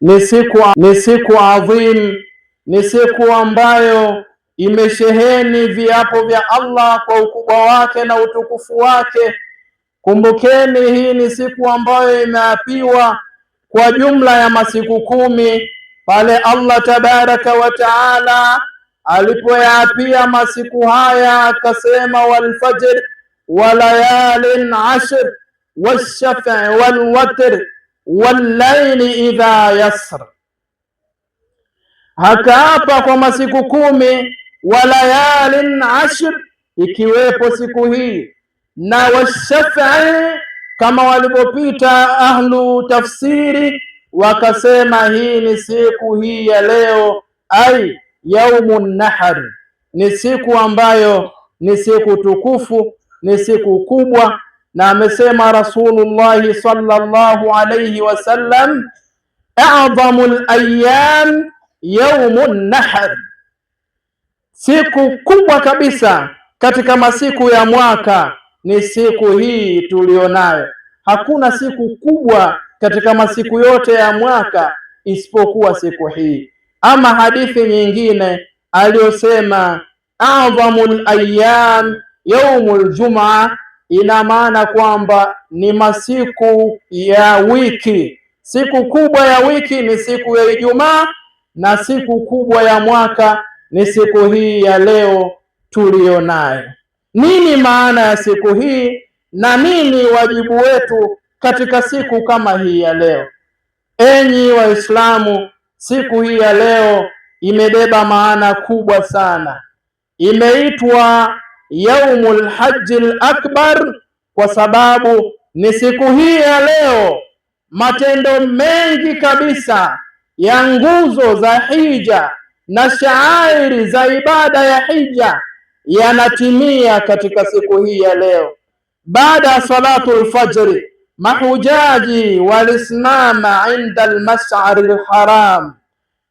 ni siku adhim, ni siku ambayo imesheheni viapo vya Allah kwa ukubwa wake na utukufu wake. Kumbukeni, hii ni siku ambayo imeapiwa kwa jumla ya masiku 10 pale Allah tabaraka wa taala alipoyaapia masiku haya akasema, walfajr walayalin ashr washaf'i walwatr wallaili idha yasr. Hakaapa kwa masiku 10 walayalin ashr, ikiwepo siku hii, na washaf'i, kama walipopita ahlu tafsiri wakasema hii ni siku hii ya leo, ai yaumun nahar, ni siku ambayo ni siku tukufu, ni siku kubwa. Na amesema Rasulullah sallallahu alayhi wasallam, a'dhamul ayyam yaumun nahar, siku kubwa kabisa katika masiku ya mwaka ni siku hii tulionayo. Hakuna siku kubwa katika masiku yote ya mwaka isipokuwa siku hii. Ama hadithi nyingine aliyosema a'dhamul ayyam yaumul jumaa, ina maana kwamba ni masiku ya wiki. Siku kubwa ya wiki ni siku ya Ijumaa, na siku kubwa ya mwaka ni siku hii ya leo tulionayo. Nini maana ya siku hii na nini wajibu wetu katika siku kama hii ya leo? Enyi Waislamu, siku hii ya leo imebeba maana kubwa sana. Imeitwa yaumul hajjil akbar kwa sababu ni siku hii ya leo matendo mengi kabisa ya nguzo za hija na shaairi za ibada ya hija yanatimia katika siku hii ya leo. Baada ya salatul fajri, mahujaji walisimama inda al-mash'ar al-haram,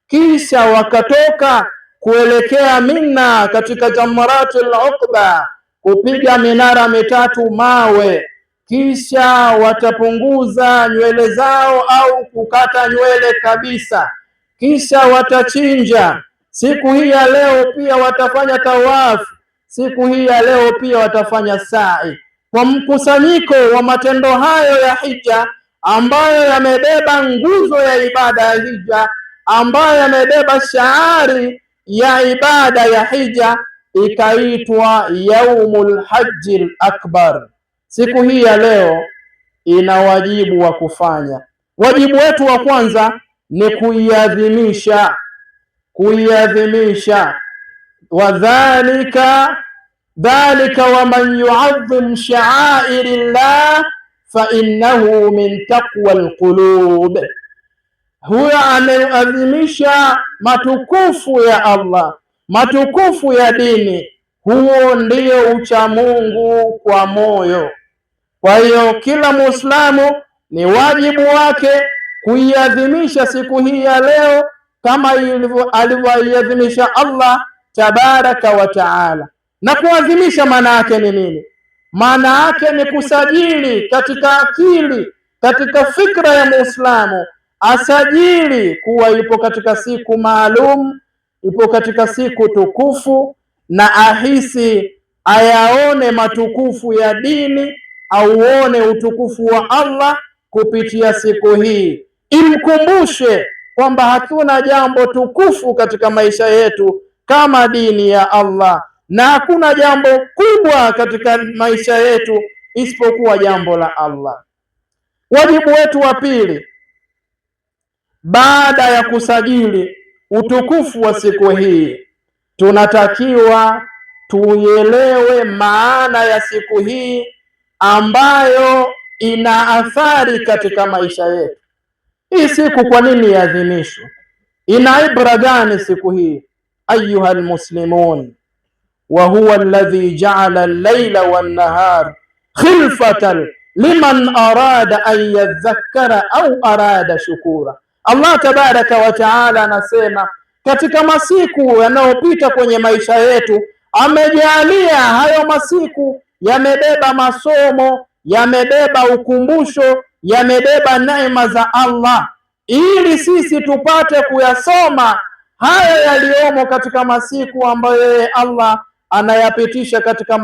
kisha wakatoka kuelekea Mina katika jamratul uqba kupiga minara mitatu mawe, kisha watapunguza nywele zao au kukata nywele kabisa, kisha watachinja. Siku hii ya leo pia watafanya tawafu, siku hii ya leo pia watafanya sa'i. Kwa mkusanyiko wa matendo hayo ya hija ambayo yamebeba nguzo ya ibada ya hija, ambayo yamebeba shaari ya ibada ya hija, ikaitwa yaumul hajjil akbar. Siku hii ya leo ina wajibu wa kufanya. Wajibu wetu wa kwanza ni kuiadhimisha, wadhalika waman yu'azzim sha'airillah fa innahu min taqwal qulub. Huyo anayeadhimisha matukufu ya Allah, matukufu ya dini, huo ndio ucha Mungu kwa moyo. Kwa hiyo kila Muislamu ni wajibu wake kuiadhimisha siku hii ya leo kama alivyoiadhimisha Allah tabaraka wa taala. Na kuadhimisha maana yake ni nini? Maana yake ni kusajili katika akili, katika fikra ya Muislamu, asajili kuwa ipo katika siku maalum, ipo katika siku tukufu, na ahisi ayaone matukufu ya dini, auone utukufu wa Allah kupitia siku hii. Imkumbushe kwamba hakuna jambo tukufu katika maisha yetu kama dini ya Allah, na hakuna jambo kubwa katika maisha yetu isipokuwa jambo la Allah. Wajibu wetu wa pili, baada ya kusajili utukufu wa siku hii, tunatakiwa tuielewe maana ya siku hii ambayo ina athari katika maisha yetu. Hii siku kwa nini iadhimishwe? Ina ibra gani siku hii? Ayuha almuslimun, wa huwa alladhi ja'ala al-layla wan-nahar khilfatan liman arada an yadhakkara au arada shukura. Allah tabaraka wa taala anasema katika masiku yanayopita kwenye maisha yetu amejalia hayo masiku yamebeba masomo, yamebeba ukumbusho, yamebeba neema za Allah. ili sisi tupate kuyasoma haya yaliyomo katika masiku ambayo Allah anayapitisha katika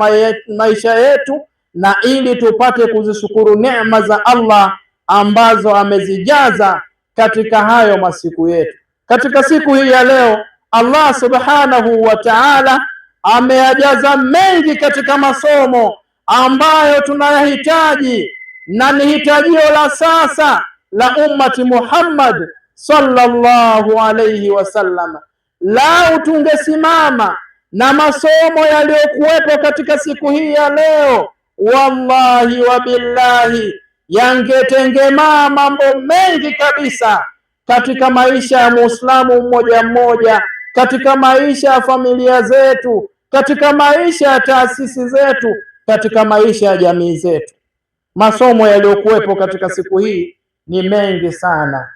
maisha yetu, na ili tupate kuzishukuru neema za Allah ambazo amezijaza katika hayo masiku yetu. Katika siku hii ya leo, Allah subhanahu wa ta'ala ameyajaza mengi katika masomo ambayo tunayahitaji, na ni hitajio la sasa la ummati Muhammad sallallahu alayhi wasallam. Lau tungesimama na masomo yaliyokuwepo katika siku hii ya leo, wallahi wa billahi, yangetengemaa mambo mengi kabisa katika maisha ya Muislamu mmoja mmoja, katika maisha ya familia zetu, katika maisha ya taasisi zetu, katika maisha ya jamii zetu. Masomo yaliyokuwepo katika siku hii ni mengi sana.